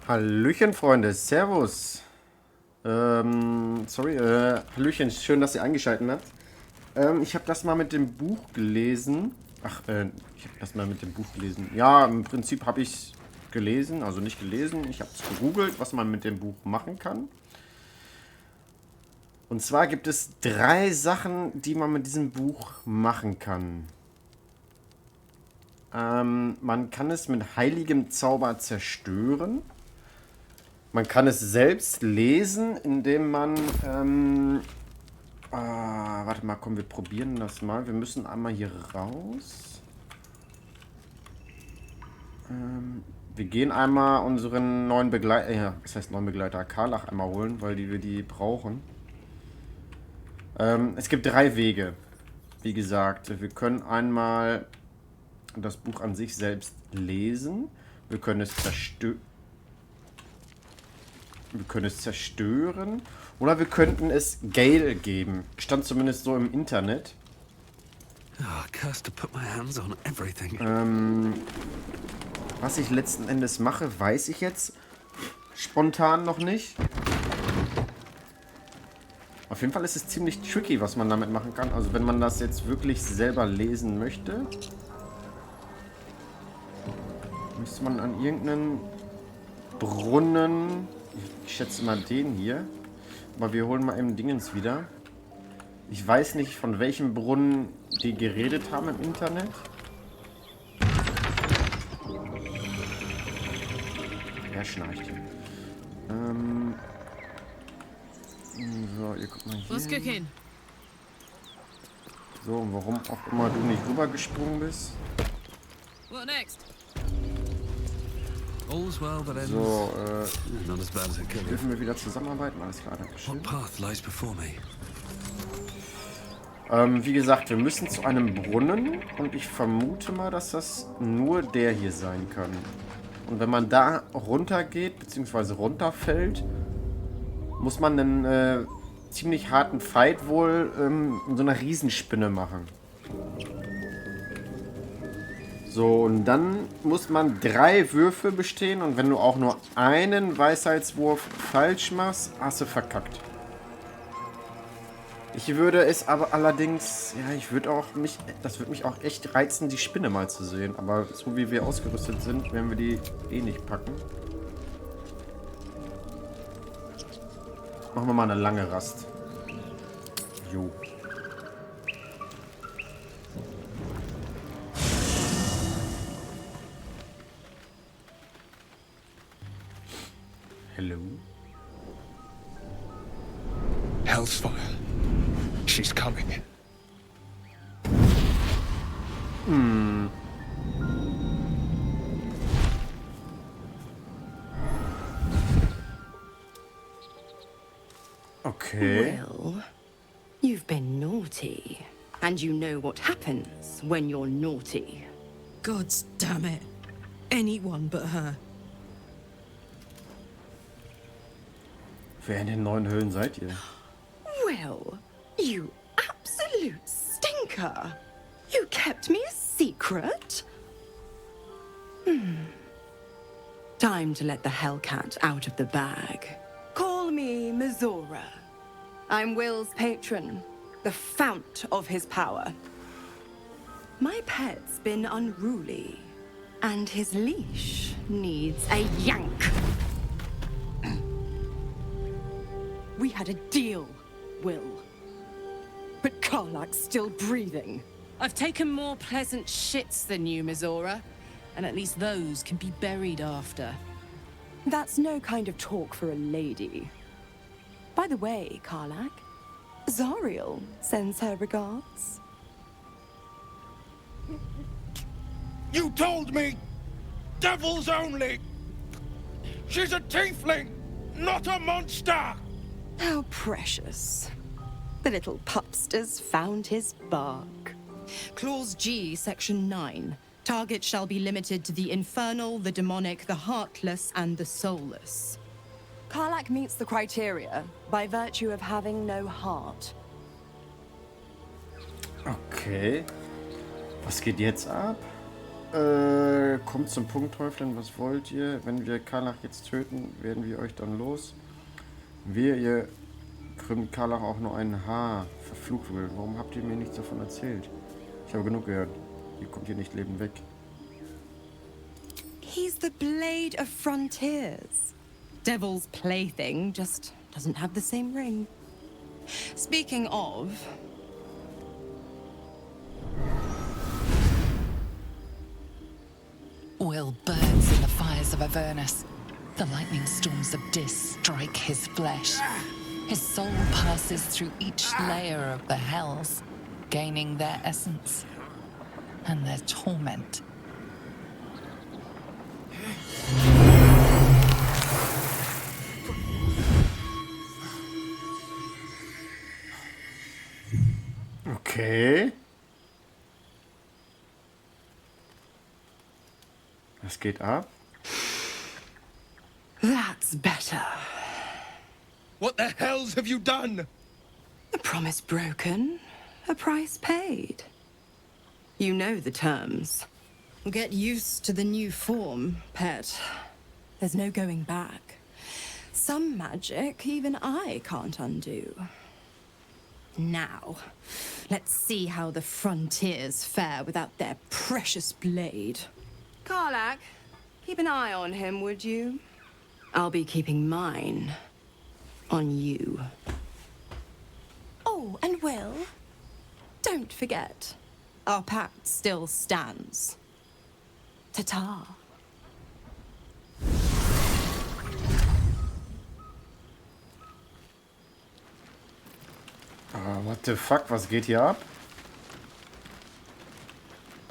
Hallöchen, Freunde, Servus. Hallöchen, schön, dass ihr eingeschaltet habt. Ich habe das mal mit dem Buch gelesen. Ich habe das mal mit dem Buch gelesen. Ja, im Prinzip habe ich es gelesen, also nicht gelesen. Ich habe es gegoogelt, was man mit dem Buch machen kann. Und zwar gibt es 3 Sachen, die man mit diesem Buch machen kann. Man kann es mit heiligem Zauber zerstören. Man kann es selbst lesen, indem man... warte mal, komm, wir probieren das mal. Wir müssen einmal hier raus. Wir gehen einmal unseren neuen Begleiter... das heißt neuen Begleiter Karlach einmal holen, weil wir die brauchen. Es gibt 3 Wege. Wie gesagt, wir können einmal das Buch an sich selbst lesen. Wir können es zerstören. Oder wir könnten es Gale geben. Stand zumindest so im Internet. Was ich letzten Endes mache, weiß ich jetzt spontan noch nicht. Auf jeden Fall ist es ziemlich tricky, was man damit machen kann. Also wenn man das jetzt wirklich selber lesen möchte, müsste man an irgendeinen Brunnen, ich schätze mal den hier, aber wir holen mal eben Dingens wieder. Ich weiß nicht, von welchem Brunnen die geredet haben im Internet. Er schnarcht hier. So, ihr guckt mal hier. So, und warum auch immer du nicht rübergesprungen bist. So, dürfen wir wieder zusammenarbeiten? Alles klar, danke schön. Wie gesagt, wir müssen zu einem Brunnen und ich vermute mal, dass das nur der hier sein kann. Und wenn man da runter geht, beziehungsweise runterfällt, muss man einen ziemlich harten Fight wohl in so einer Riesenspinne machen. So, und dann muss man 3 Würfe bestehen und wenn du auch nur einen Weisheitswurf falsch machst, hast du verkackt. Ich würde es aber allerdings, ja, das würde mich auch echt reizen, die Spinne mal zu sehen. Aber so wie wir ausgerüstet sind, werden wir die eh nicht packen. Machen wir mal eine lange Rast. Jo. Hello. Hell's fire. She's coming. Okay. Well, you've been naughty. And you know what happens when you're naughty. Gods damn it. Anyone but her. Wer in den 9 Höhlen seid ihr? Well, you absolute stinker. You kept me a secret? Time to let the Hellcat out of the bag. Call me Mizora. I'm Will's patron, the fount of his power. My pet's been unruly, and his leash needs a yank. We had a deal, Will. But Karlak's still breathing. I've taken more pleasant shits than you, Mizora. And at least those can be buried after. That's no kind of talk for a lady. By the way, Karlak, Zariel sends her regards. You told me! Devils only! She's a tiefling, not a monster! How precious. The little pupster's found his bark. Clause G, Section 9. Target shall be limited to the infernal, the demonic, the heartless, and the soulless. Karlak meets the criteria by virtue of having no heart. Okay. Was geht jetzt ab? Kommt zum Punkt, Häuflein, was wollt ihr? Wenn wir Karlach jetzt töten, werden wir euch dann los. Wehe, ihr krümmt Karlach auch nur ein Haar. Verflucht will. Warum habt ihr mir nichts davon erzählt? Ich habe genug gehört. Ihr kommt hier nicht lebend weg. He's the blade of frontiers. Devil's plaything just doesn't have the same ring. Speaking of... Will burns in the fires of Avernus. The lightning storms of Dis strike his flesh. His soul passes through each layer of the hells, gaining their essence and their torment. Okay. Was geht ab? That's better. What the hells have you done? A promise broken, a price paid. You know the terms. Get used to the new form, pet. There's no going back. Some magic even I can't undo. Now, let's see how the frontiers fare without their precious blade. Karlach, keep an eye on him, would you? I'll be keeping mine on you. Oh, and Will, don't forget, our pact still stands. Ta-ta. What the fuck, was geht hier ab?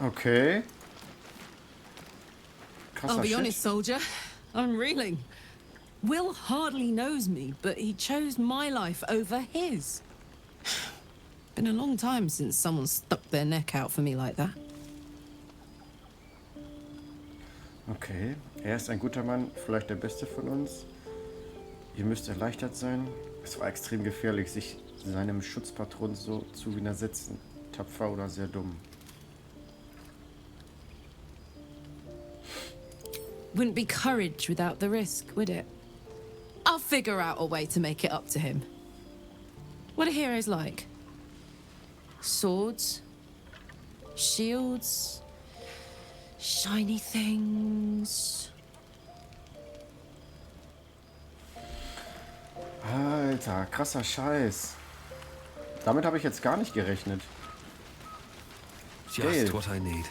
Okay. I'll Krasser be Shit. honest, soldier. I'm reeling. Will hardly knows me, but he chose my life over his. Been a long time since someone stuck their neck out for me like that. Okay, er ist ein guter Mann, vielleicht der Beste von uns. Ihr müsst erleichtert sein. Es war extrem gefährlich, sich seinem Schutzpatron so zu widersetzen. Tapfer oder sehr dumm. Wouldn't be courage without the risk, would it? I'll figure out a way to make it up to him. What are heroes like? Swords? Shields? Shiny things? Alter, krasser Scheiß. Damit habe ich jetzt gar nicht gerechnet. Geld. Just what I need.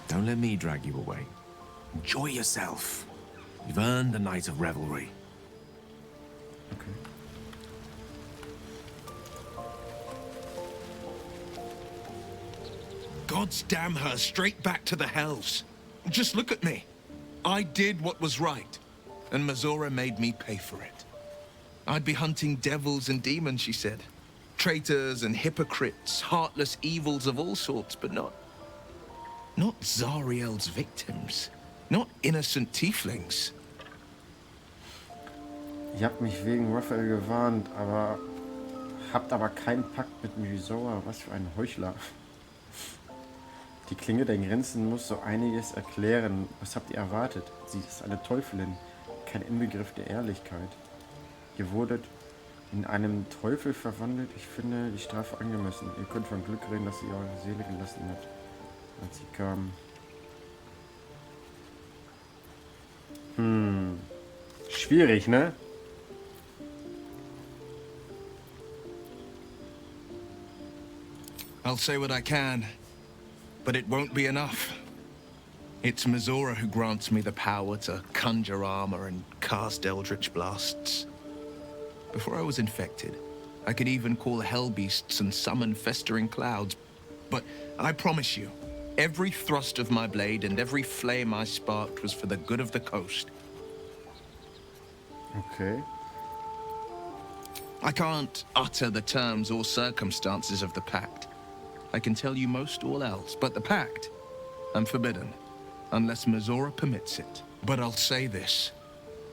Don't let me drag you away. Enjoy yourself. You've earned a night of revelry. Okay. God's damn her straight back to the hells. Just look at me. I did what was right, and Mazora made me pay for it. I'd be hunting devils and demons, she said. Traitors and hypocrites, heartless evils of all sorts, but not Zariel's victims. Not innocent tieflings. Ihr habt mich wegen Raphael gewarnt, habt aber keinen Pakt mit Mysora. Was für ein Heuchler. Die Klinge der Grenzen muss so einiges erklären. Was habt ihr erwartet? Sie ist eine Teufelin, kein Inbegriff der Ehrlichkeit. Ihr wurdet in einen Teufel verwandelt. Ich finde die Strafe angemessen. Ihr könnt von Glück reden, dass sie eure Seele gelassen hat, als sie kam. Schwierig, ne? I'll say what I can, but it won't be enough. It's Mazora who grants me the power to conjure armor and cast eldritch blasts. Before I was infected, I could even call hell beasts and summon festering clouds. But I promise you, every thrust of my blade and every flame I sparked was for the good of the coast. Okay. I can't utter the terms or circumstances of the pact. I can tell you most all else, but the pact, I'm forbidden, unless Mazora permits it. But I'll say this.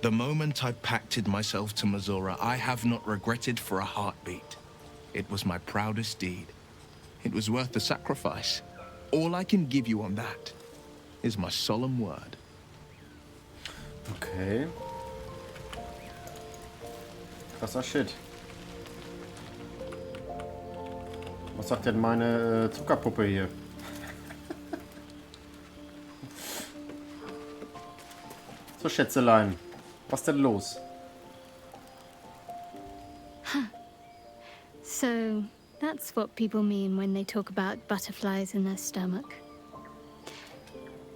The moment I pacted myself to Mazora, I have not regretted for a heartbeat. It was my proudest deed. It was worth the sacrifice. All I can give you on that is my solemn word. Okay. Krasser Shit. Was sagt denn meine Zuckerpuppe hier? So, Schätzelein. Was denn los? So, that's what people mean when they talk about butterflies in their stomach.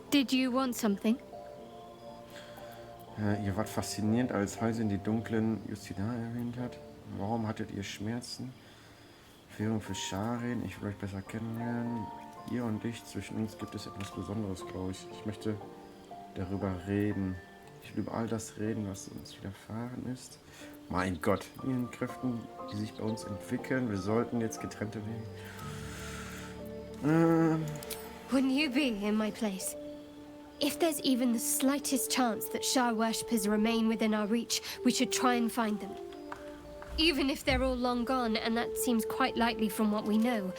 Did you want something? Ihr wart faszinierend, als Halsin die dunklen Justina erwähnt hat. Warum hattet ihr Schmerzen? Währung für Sharin, ich will euch besser kennenlernen. Ihr und ich, zwischen uns gibt es etwas Besonderes, glaube ich. Ich möchte darüber reden. Ich will über all das reden, was uns widerfahren ist. Mein Gott, in den Kräften, die sich bei uns entwickeln. Wir sollten jetzt getrennte Wege. Wouldn't you be in my place? If there's even the slightest chance that Shah worshippers remain within our reach, we should try and find them. Even if they're all long gone, and that seems quite likely from what we know,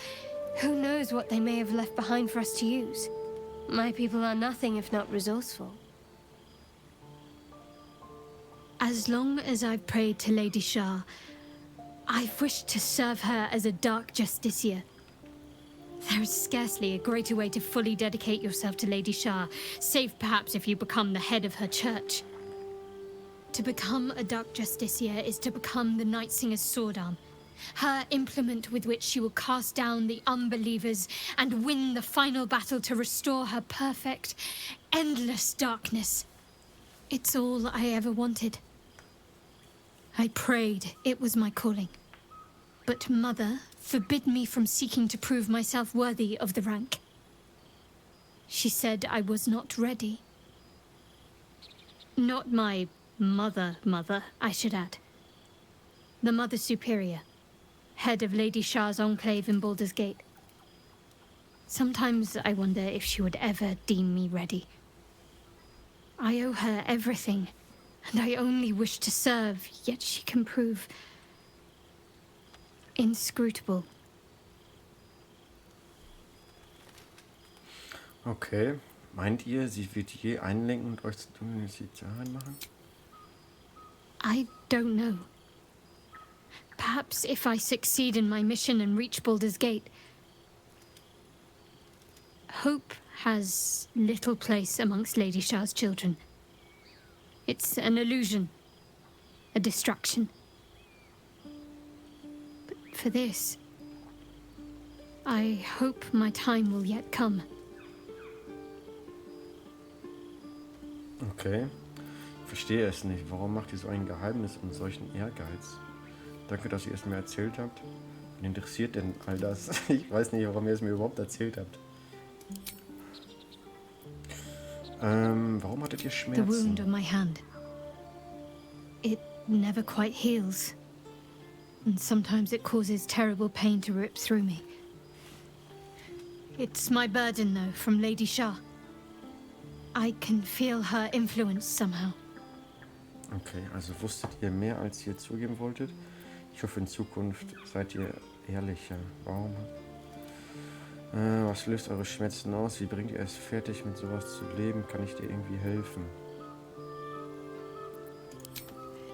who knows what they may have left behind for us to use? My people are nothing if not resourceful. As long as I've prayed to Lady Shah, I've wished to serve her as a dark justiciar. There is scarcely a greater way to fully dedicate yourself to Lady Shah, save perhaps if you become the head of her church. To become a dark justiciar is to become the Night Singer's sword arm, her implement with which she will cast down the unbelievers and win the final battle to restore her perfect, endless darkness. It's all I ever wanted. I prayed it was my calling. But Mother forbid me from seeking to prove myself worthy of the rank. She said I was not ready. Not my mother, I should add. The Mother Superior, head of Lady Shah's enclave in Baldur's Gate. Sometimes I wonder if she would ever deem me ready. I owe her everything, and I only wish to serve, yet she can prove inscrutable. Okay. Meint ihr, sie wird je einlenken und euch zu tun, was sie daran machen? I don't know. Perhaps if I succeed in my mission and reach Baldur's Gate. Hope has little place amongst Lady Shah's children. It's an illusion, a distraction. But for this, I hope my time will yet come. Okay. Ich verstehe es nicht. Warum macht ihr so ein Geheimnis und solchen Ehrgeiz? Danke, dass ihr es mir erzählt habt. Wen interessiert denn all das? Ich weiß nicht, warum ihr es mir überhaupt erzählt habt. Warum hattet ihr The wound Schmerzen? on my hand. It never quite heals. And sometimes it causes terrible pain to rip through me. It's my burden, though, from Lady Shah. I can feel her influence somehow. Okay, also wusstet ihr mehr, als ihr zugeben wolltet? Ich hoffe, in Zukunft seid ihr ehrlicher. Warum? Was löst eure Schmerzen aus? Wie bringt ihr es fertig, mit sowas zu leben? Kann ich dir irgendwie helfen?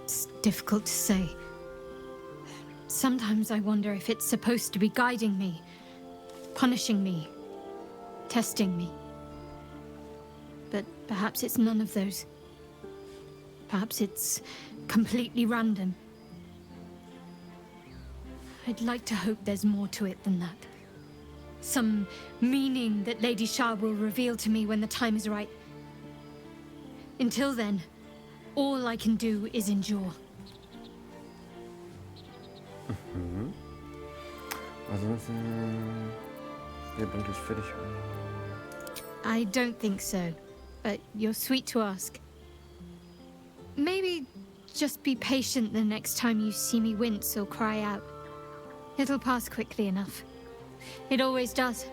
It's difficult to say. Sometimes I wonder if it's supposed to be guiding me, punishing me, testing me. But perhaps it's none of those. Perhaps it's completely random. I'd like to hope there's more to it than that. Some meaning that Lady Shah will reveal to me when the time is right. Until then, all I can do is endure. Also, ihr bringt es fertig. I don't think so, but you're sweet to ask. Maybe just be patient the next time you see me wince or cry out. It'll pass quickly enough. It always does.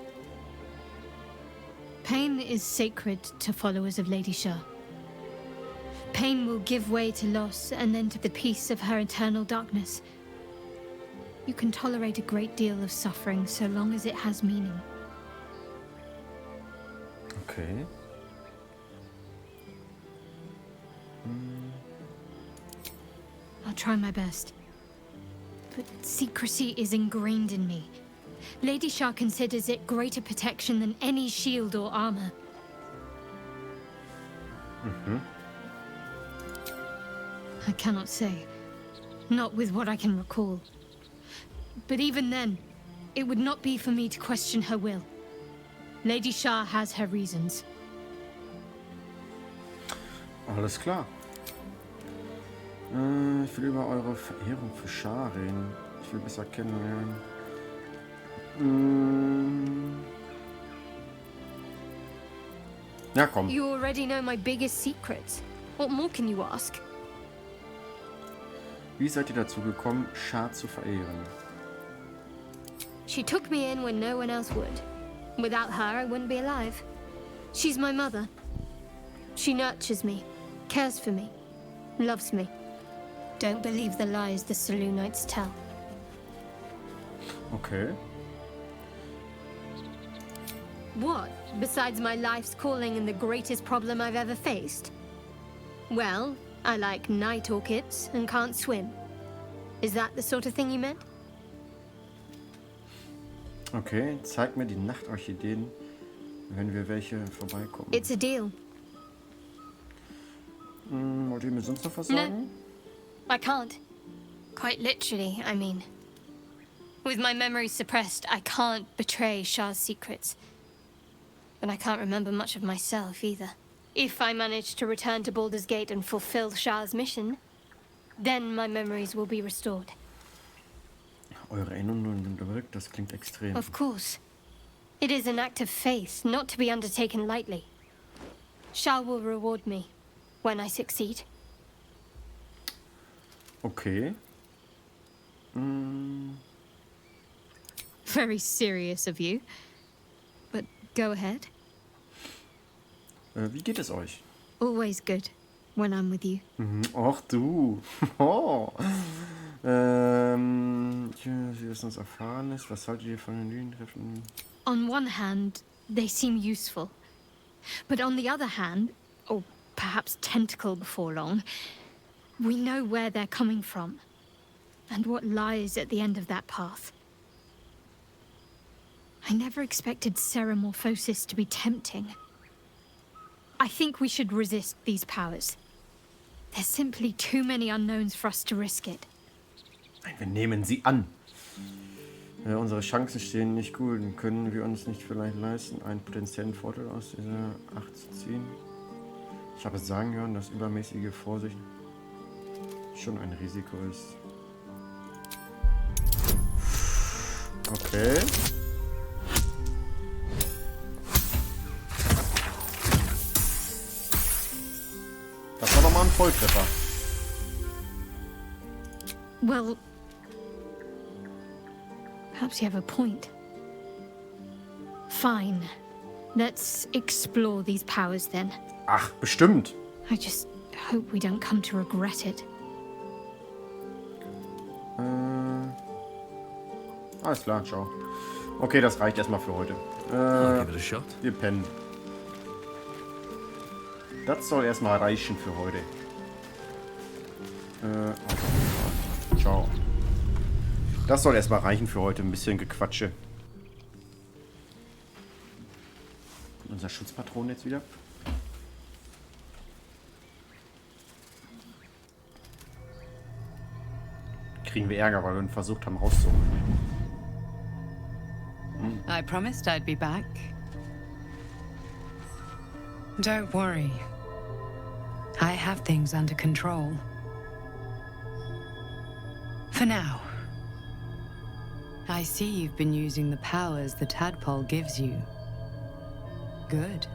Pain is sacred to followers of Lady Shah. Pain will give way to loss and then to the peace of her eternal darkness. You can tolerate a great deal of suffering so long as it has meaning. Okay. I'll try my best. But secrecy is ingrained in me. Lady Shah considers it greater protection than any shield or armor. I cannot say. Not with what I can recall. But even then, it would not be for me to question her will. Lady Shah has her reasons. Alles klar. Ich will über eure Verehrung für Shah reden. Ich will besser kennenlernen. Ja, komm. You already know my biggest secrets. What more can you ask? Wie seid ihr dazu gekommen, Shah zu verehren? She took me in when no one else would. Without her, I wouldn't be alive. She's my mother. She nurtures me, cares for me, loves me. Don't believe the lies the Selûnites tell. Okay. What, besides my life's calling and the greatest problem I've ever faced? Well, I like night orchids and can't swim. Is that the sort of thing you meant? Okay, zeig mir die Nachtorchideen, wenn wir welche vorbeikommen. It's a deal. Wollt ihr mir sonst noch was No. sagen? I can't. Quite literally, I mean. With my memory suppressed, I can't betray Shah's secrets. But I can't remember much of myself either. If I manage to return to Baldur's Gate and fulfill Shah's mission, then my memories will be restored. Eure Erinnerungen unterdrückt, das klingt extrem. Of course. It is an act of faith, not to be undertaken lightly. Shah will reward me when I succeed. Okay. Very serious of you. But go ahead. Wie geht es euch? Always good when I'm with you. Ach du. Oh. Wie es uns erfahren ist, was haltet ihr von den Lügentreffen? On one hand, they seem useful. But on the other hand, or perhaps tentacle before long, we know where they're coming from. And what lies at the end of that path. I never expected Ceramorphosis to be tempting. I think we should resist these powers. There's simply too many unknowns for us to risk it. Nein, wir nehmen sie an. Unsere Chancen stehen nicht gut. Können wir uns nicht vielleicht leisten, einen potenziellen Vorteil aus dieser Acht zu ziehen? Ich habe sagen hören, dass übermäßige Vorsicht schon ein Risiko ist. Okay. Das war doch mal ein Volltreffer. Well, perhaps you have a point. Fine. Let's explore these powers then. Ach, bestimmt. I just hope we don't come to regret it. Alles klar, ciao. Okay, das reicht erstmal für heute. I'll give it a shot. Wir pennen. Das soll erstmal reichen für heute. Ciao. Das soll erstmal reichen für heute. Ein bisschen Gequatsche. Unser Schutzpatron jetzt wieder. Kriegen wir Ärger, weil wir ihn versucht haben rauszuholen. I promised I'd be back. Don't worry. I have things under control. For now. I see you've been using the powers the tadpole gives you. Good.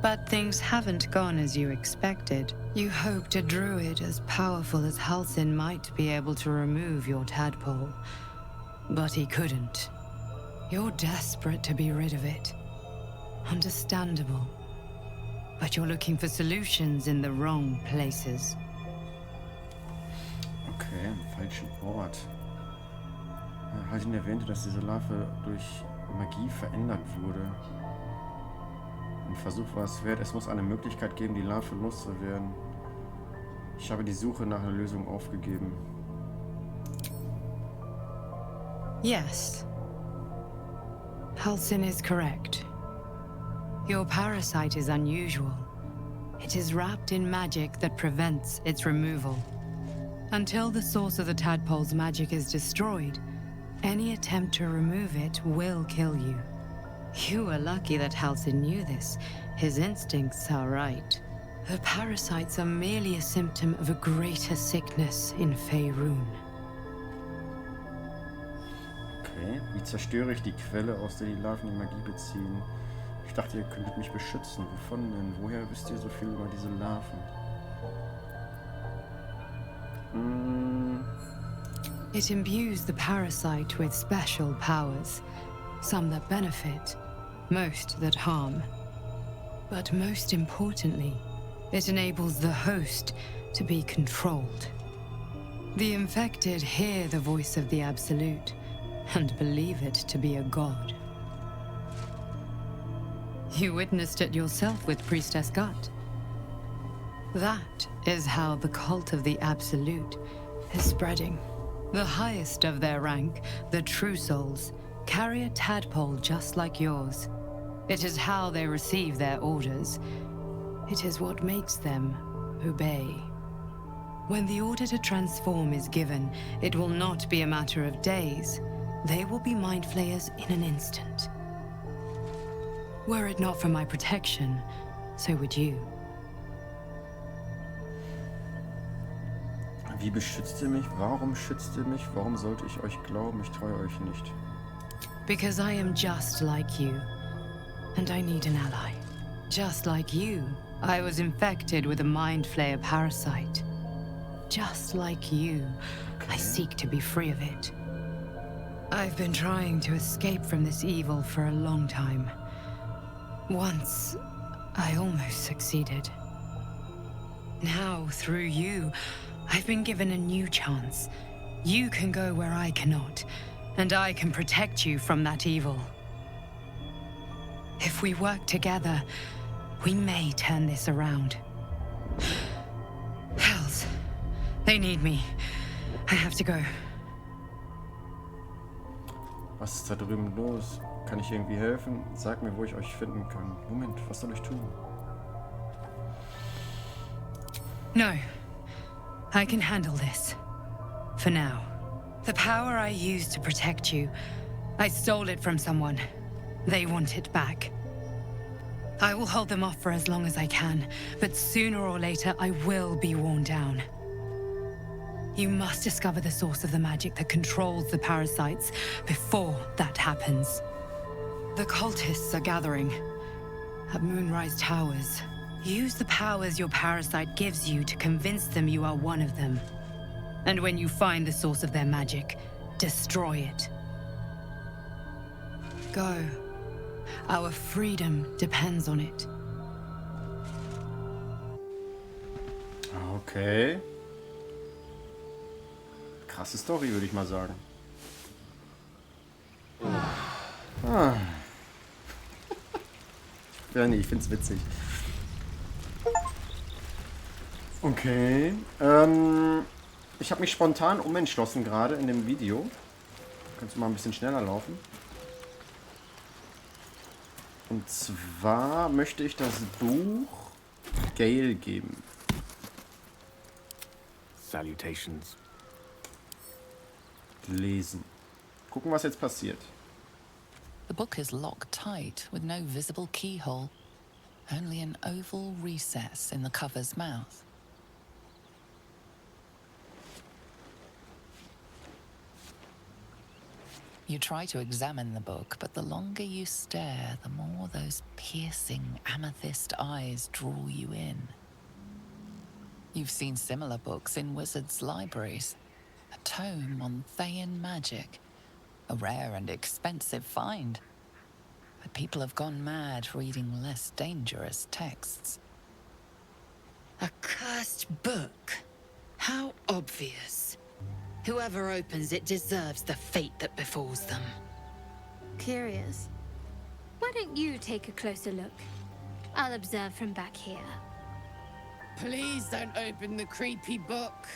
But things haven't gone as you expected. You hoped a druid as powerful as Halsin might be able to remove your tadpole. But he couldn't. You're desperate to be rid of it. Understandable. But you're looking for solutions in the wrong places. Okay, am falschen Ort. Halsin erwähnte, dass diese Larve durch Magie verändert wurde. Ein Versuch war es wert. Es muss eine Möglichkeit geben, die Larve loszuwerden. Ich habe die Suche nach einer Lösung aufgegeben. Yes. Halsin is correct. Your parasite is unusual. It is wrapped in magic that prevents its removal. Until the source of the tadpole's magic is destroyed, any attempt to remove it will kill you. You are lucky that Halsin knew this. His instincts are right. The parasites are merely a symptom of a greater sickness in Faerun. Okay, wie zerstöre ich die Quelle, aus der die Larven die Magie beziehen? Ich dachte, ihr könntet mich beschützen. Wovon denn? Woher wisst ihr so viel über diese Larven? It imbues the parasite with special powers. Some that benefit, most that harm. But most importantly, it enables the host to be controlled. The infected hear the voice of the Absolute and believe it to be a god. You witnessed it yourself with Priestess Gut. That is how the cult of the Absolute is spreading. The highest of their rank, the True Souls, carry a tadpole just like yours. It is how they receive their orders. It is what makes them obey. When the order to transform is given, it will not be a matter of days. They will be mind flayers in an instant. Were it not for my protection, so would you. Wie beschützt ihr mich? Warum schützt ihr mich? Warum sollte ich euch glauben? Ich treue euch nicht. Because I am just like you, and I need an ally. Just like you, I was infected with a mind flayer parasite. Just like you, I seek to be free of it. I've been trying to escape from this evil for a long time. Once, I almost succeeded. Now, through you, I've been given a new chance. You can go where I cannot, and I can protect you from that evil. If we work together, we may turn this around. Hells, they need me. I have to go. Was ist da drüben los? Kann ich irgendwie helfen? Sag mir, wo ich euch finden kann. Moment, was soll ich tun? No. I can handle this. For now. The power I used to protect you, I stole it from someone. They want it back. I will hold them off for as long as I can, but sooner or later I will be worn down. You must discover the source of the magic that controls the parasites before that happens. The cultists are gathering at Moonrise Towers. Use the powers your parasite gives you to convince them you are one of them. And when you find the source of their magic, destroy it. Go. Our freedom depends on it. Okay. Krasse Story, würde ich mal sagen. Ah. Ja, nee, ich find's witzig. Okay. Ich habe mich spontan umentschlossen gerade in dem Video. Kannst du mal ein bisschen schneller laufen? Und zwar möchte ich das Buch Gale geben. Salutations. Lesen. Gucken, was jetzt passiert. The book is locked tight with no visible keyhole, only an oval recess in the cover's mouth. You try to examine the book, but the longer you stare, the more those piercing amethyst eyes draw you in. You've seen similar books in wizards' libraries. A tome on Thayan magic. A rare and expensive find. But people have gone mad reading less dangerous texts. A cursed book? How obvious. Whoever opens it deserves the fate that befalls them. Curious. Why don't you take a closer look? I'll observe from back here. Please don't open the creepy book.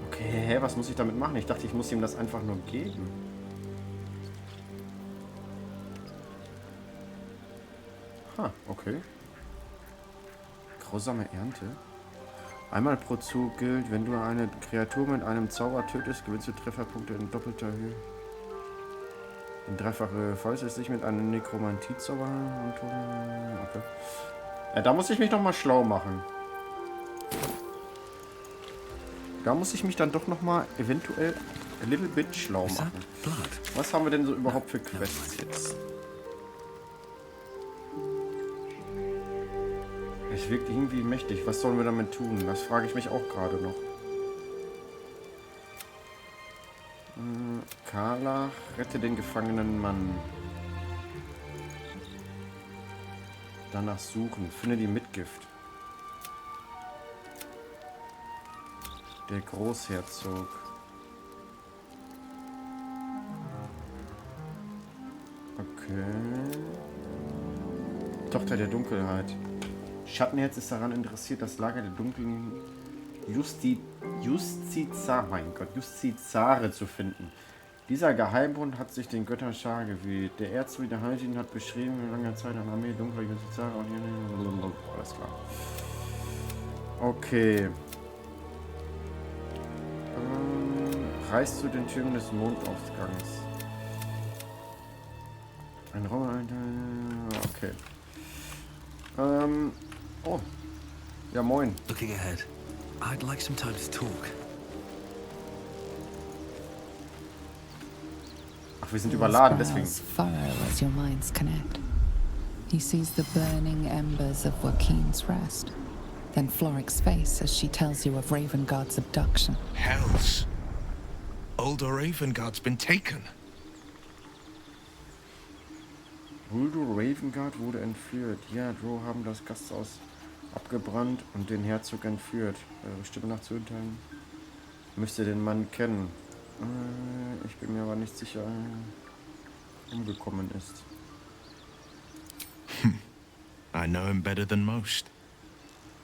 Okay, hä, was muss ich damit machen? Ich dachte, ich muss ihm das einfach nur geben. Ha, okay. Grausame Ernte. Einmal pro Zug gilt, wenn du eine Kreatur mit einem Zauber tötest, gewinnst du Trefferpunkte in doppelter Höhe. In dreifache, falls es sich mit einem Nekromantie-Zauber... Okay. Ja, da muss ich mich noch mal schlau machen. Da muss ich mich dann doch noch mal eventuell a little bit schlau machen. Was haben wir denn so überhaupt für Quests jetzt? Es wirkt irgendwie mächtig. Was sollen wir damit tun? Das frage ich mich auch gerade noch. Carla, rette den gefangenen Mann. Danach suchen. Finde die Mitgift. Der Großherzog. Okay. Tochter der Dunkelheit. Schattenherz ist daran interessiert, das Lager der dunklen Justizare zu finden. Dieser Geheimbund hat sich den Göttern Schar gewählt. Der Erzwiderhaltin hat beschrieben, in langer Zeit eine Armee dunkler Justizare. Alles klar. Okay. Reist zu den Türmen des Mondaufgangs. Ein Raum. Okay. Oh. Ja, moin. Looking ahead. I'd like some time to talk. Ach, wir sind überladen, deswegen. Furrow as your minds connect. He sees the burning embers of Joaquin's rest. Then Floric's face as she tells you of Ravengard's abduction. Hells. Older Ravengard's been taken. Baldur Ravengard wurde entführt. Ja, Drow haben das Gasthaus abgebrannt und den Herzog entführt. Eure Stimme nach zu urteilen. Müsste den Mann kennen. Ich bin mir aber nicht sicher, umgekommen ist. I know him better than most.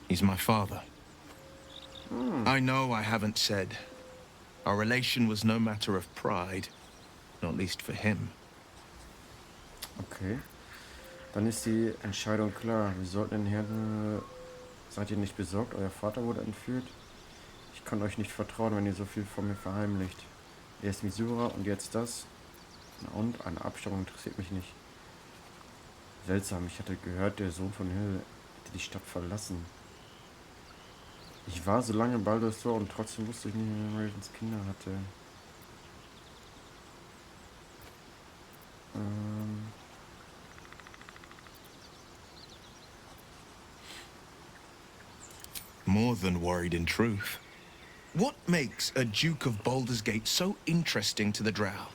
He's my father. I know I haven't said. Our relation was no matter of pride, not least for him. Okay. Dann ist die Entscheidung klar. Wir sollten den Herrn... Seid ihr nicht besorgt? Euer Vater wurde entführt. Ich kann euch nicht vertrauen, wenn ihr so viel von mir verheimlicht. Er ist Misura und jetzt das. Und eine Abstammung interessiert mich nicht. Seltsam, ich hatte gehört, der Sohn von Hill hätte die Stadt verlassen. Ich war so lange in Baldurs Tor und trotzdem wusste ich nicht, wer Ravens Kinder hatte. More than worried in truth. What makes a Duke of Baldur's Gate so interesting to the Drow?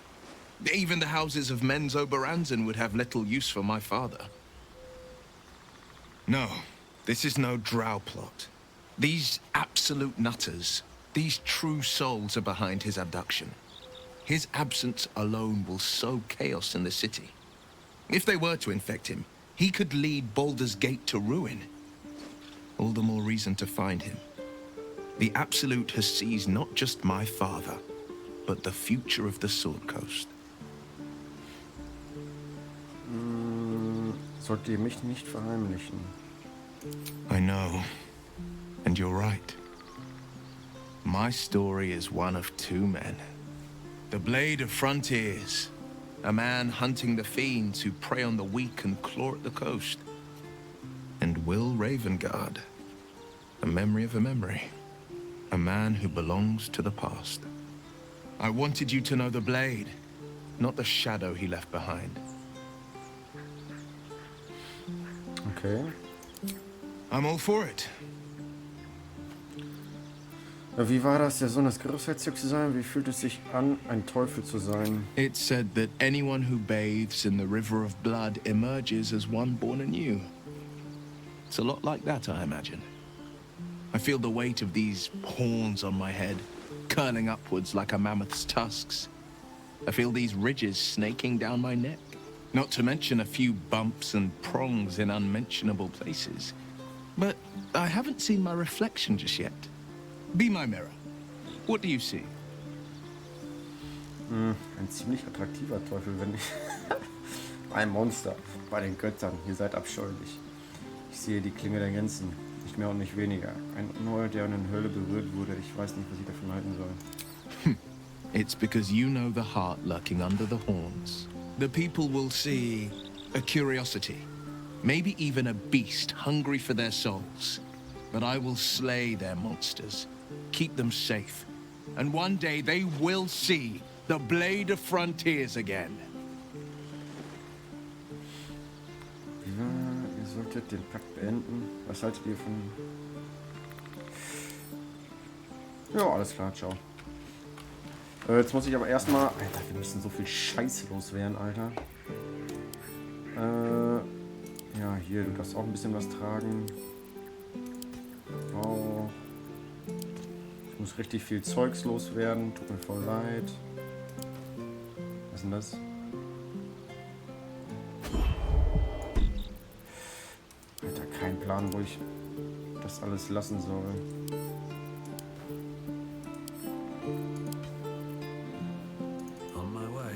Even the houses of Men's Oberanzen would have little use for my father. No, this is no Drow plot. These absolute nutters, these true souls are behind his abduction. His absence alone will sow chaos in the city. If they were to infect him, he could lead Baldur's Gate to ruin. All the more reason to find him. The Absolute has seized not just my father, but the future of the Sword Coast. Sollt ihr mich nicht verheimlichen? I know, and you're right. My story is one of two men. The Blade of Frontiers, a man hunting the fiends who prey on the weak and claw at the coast. And Will Ravengard, a memory of a memory. A man who belongs to the past. I wanted you to know the Blade, not the shadow he left behind. Okay. I'm all for it. Wie war das, der Sohn des Großherzogs zu sein? Wie fühlt es sich an, ein Teufel zu sein? It's said that anyone who bathes in the river of blood emerges as one born anew. It's a lot like that, I imagine. I feel the weight of these horns on my head, curling upwards like a mammoth's tusks. I feel these ridges snaking down my neck. Not to mention a few bumps and prongs in unmentionable places. But I haven't seen my reflection just yet. Be my mirror. What do you see? Ein ziemlich attraktiver Teufel, wenn ich... Ein Monster bei den Göttern. Ihr seid abscheulich. Ich sehe die Klinge der Gänsen. Nicht mehr und nicht weniger. Ein Unheil, der in der Hölle berührt wurde. Ich weiß nicht, was ich davon halten soll. It's because you know the heart lurking under the horns. The people will see a curiosity. Maybe even a beast hungry for their souls. But I will slay their monsters. Keep them safe. And one day they will see the Blade of Frontiers again. Ja, ihr solltet den Pakt beenden. Was haltet ihr von... Ja, alles klar, ciao. Jetzt muss ich aber erstmal... Alter, wir müssen so viel Scheiße loswerden, Alter. Ja, hier, du darfst auch ein bisschen was tragen. Oh. Ich muss richtig viel Zeugs loswerden. Tut mir voll leid. Was ist denn das? Alter, kein Plan, wo ich das alles lassen soll. On my way.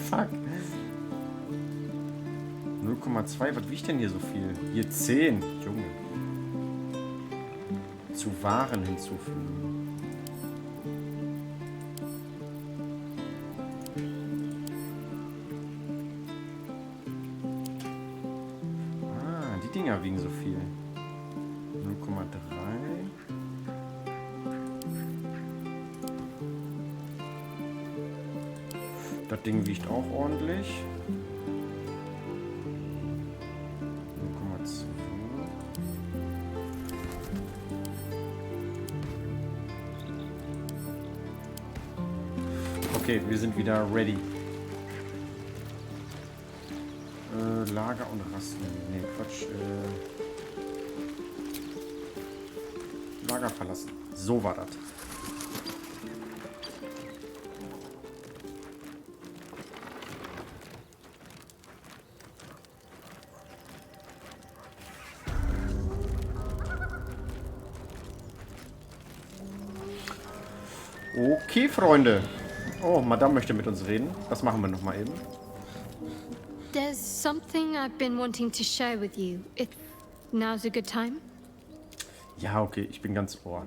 Fuck. 0,2, was wiegt denn hier so viel? Hier 10. Junge. Zu Waren hinzufügen. Ah, die Dinger wiegen so viel. 0,3. Das Ding wiegt auch ordentlich. 0,2. Okay, wir sind wieder ready. Lager und Rasten. Nee, Quatsch. Lager verlassen. So war das. Okay, Freunde. Oh, Madame möchte mit uns reden. Das machen wir noch mal eben. There's something I've been wanting to share with you. If now's a good time. Ja, okay, ich bin ganz ohr.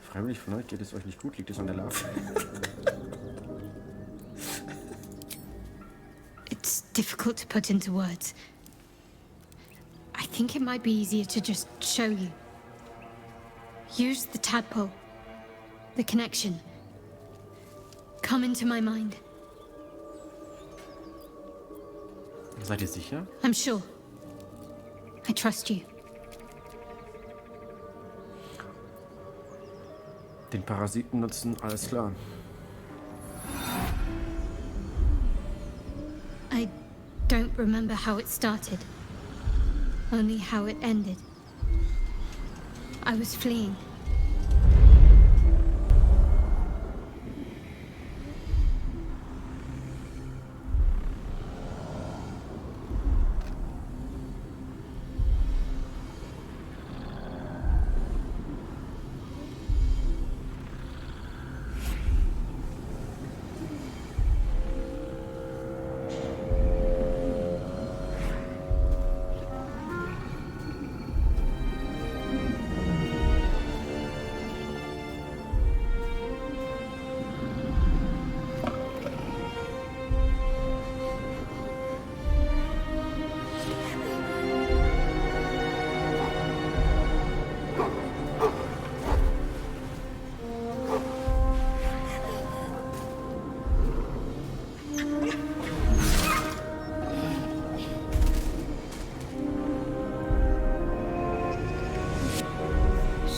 Freiwillig von euch geht es euch nicht gut, liegt es an der Larve. It's difficult to put into words. I think it might be easier to just show you. Use the tadpole. The connection. Come into my mind. Seid ihr sicher? I'm sure. I trust you. Den Parasiten nutzen, alles klar. I don't remember how it started. Only how it ended. I was fleeing.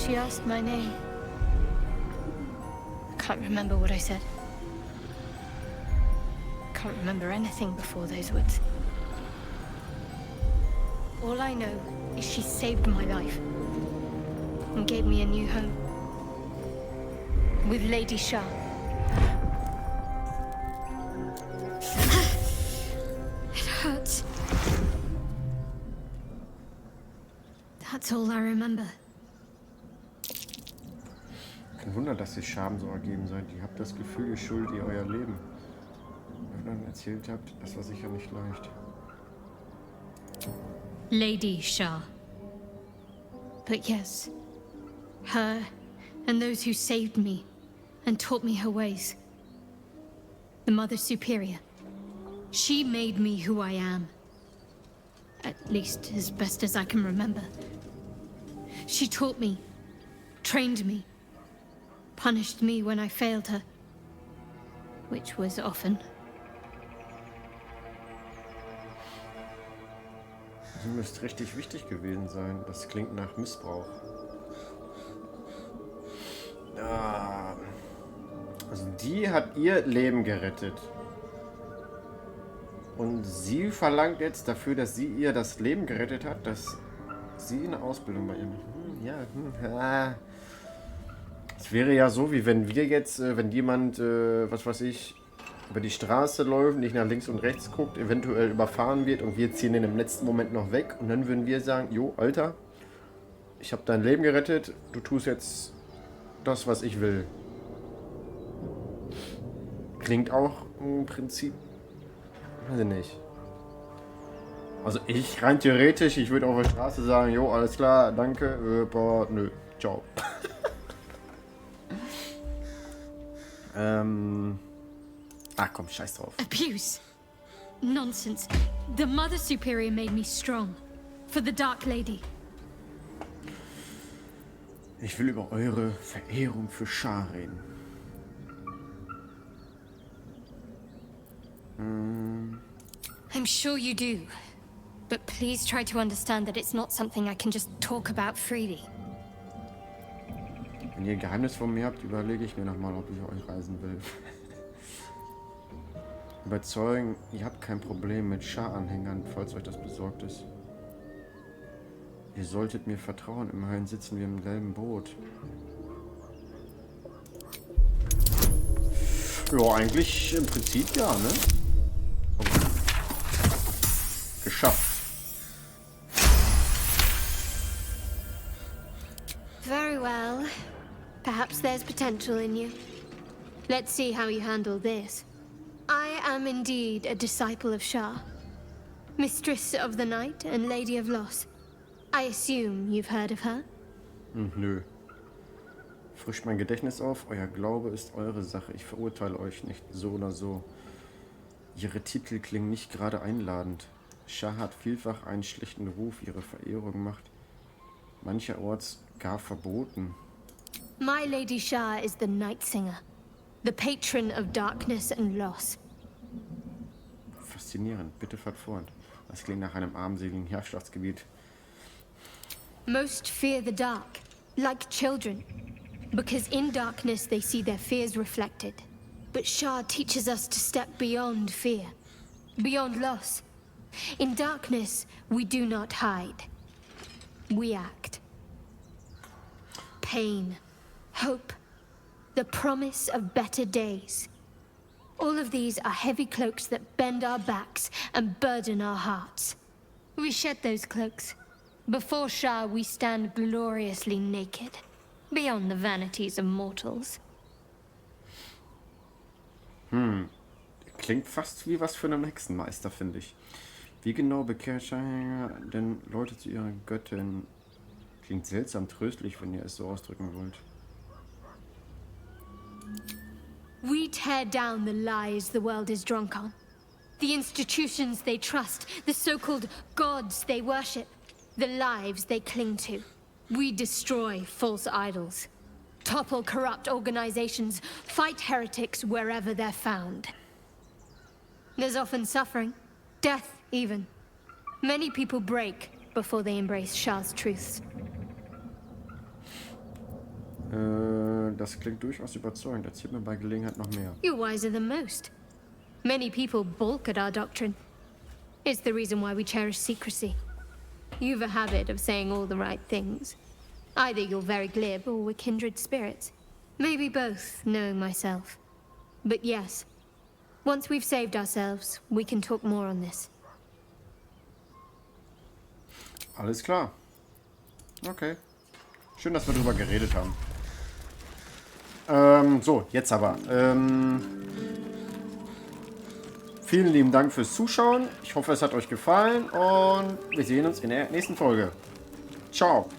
She asked my name. I can't remember what I said. I can't remember anything before those words. All I know is she saved my life and gave me a new home with Lady Shah. It hurts. That's all I remember. Kein Wunder, dass ihr Scham so ergeben seid. Ihr habt das Gefühl, ihr schuldet ihr euer Leben. Wenn ihr dann erzählt habt, das war sicher nicht leicht. Lady Shah. But yes, her and those who saved me and taught me her ways. The Mother Superior. She made me who I am. At least as best as I can remember. She taught me, trained me, punished me when I failed her, which was often. Das müsste richtig wichtig gewesen sein. Das klingt nach Missbrauch. Ah. Also die hat ihr Leben gerettet. Und sie verlangt jetzt dafür, dass sie ihr das Leben gerettet hat, dass sie eine Ausbildung bei ihr macht. Es wäre ja so, wie wenn wir jetzt, wenn jemand, was weiß ich, über die Straße läuft, nicht nach links und rechts guckt, eventuell überfahren wird und wir ziehen ihn im letzten Moment noch weg und dann würden wir sagen, jo, Alter, ich habe dein Leben gerettet, du tust jetzt das, was ich will. Klingt auch im Prinzip, weiß ich nicht. Also ich, rein theoretisch, ich würde auf der Straße sagen, jo, alles klar, danke, boah, nö, ciao. Komm, scheiß drauf. Abuse. Nonsense. The Mother Superior made me strong. For the Dark Lady. Ich will über eure Verehrung für Shah reden. I'm sure you do. But please try to understand that it's not something I can just talk about freely. Wenn ihr ein Geheimnis von mir habt, überlege ich mir nochmal, ob ich euch reisen will. Überzeugen, ihr habt kein Problem mit Shah-Anhängern, falls euch das besorgt ist. Ihr solltet mir vertrauen, immerhin sitzen wir im selben Boot. Ja, eigentlich im Prinzip ja, ne? Okay. Geschafft. Very well. Perhaps there's potential in you. Let's see how you handle this. I am indeed a disciple of Shah. Mistress of the Night and Lady of Loss. I assume you've heard of her? Nö. Frischt mein Gedächtnis auf. Euer Glaube ist eure Sache. Ich verurteile euch nicht, so oder so. Ihre Titel klingen nicht gerade einladend. Shah hat vielfach einen schlechten Ruf. Ihre Verehrung macht mancherorts gar verboten. My Lady Shah is the Night Singer, the patron of darkness and loss. Faszinierend. Bitte fahrt fort. Das klingt nach einem armseligen Herrschaftsgebiet. Most fear the dark, like children, because in darkness they see their fears reflected. But Shah teaches us to step beyond fear, beyond loss. In darkness, we do not hide. We act. Pain, hope, the promise of better days. All of these are heavy cloaks that bend our backs and burden our hearts. We shed those cloaks. Before Shah, we stand gloriously naked, beyond the vanities of mortals. Klingt fast wie was für einen Hexenmeister, finde ich. Wie genau bekehrt Shah denn Leute zu ihrer Göttin? Klingt seltsam tröstlich, wenn ihr es so ausdrücken wollt. We tear down the lies the world is drunk on. The institutions they trust, the so-called gods they worship, the lives they cling to. We destroy false idols, topple corrupt organizations, fight heretics wherever they're found. There's often suffering, death even. Many people break before they embrace Shah's truths. Das klingt durchaus überzeugend. Erzählt mir bei Gelegenheit noch mehr. You're wiser than most. Many people balk at our doctrine. It's the reason why we cherish secrecy. you've a habit of saying all the right things. Either you're very glib or we're kindred spirits. Maybe both, knowing myself. But yes, once we've saved ourselves, we can talk more on this. Alles klar. Okay. Schön, dass wir drüber geredet haben. So, jetzt aber. Vielen lieben Dank fürs Zuschauen. Ich hoffe, es hat euch gefallen und wir sehen uns in der nächsten Folge. Ciao.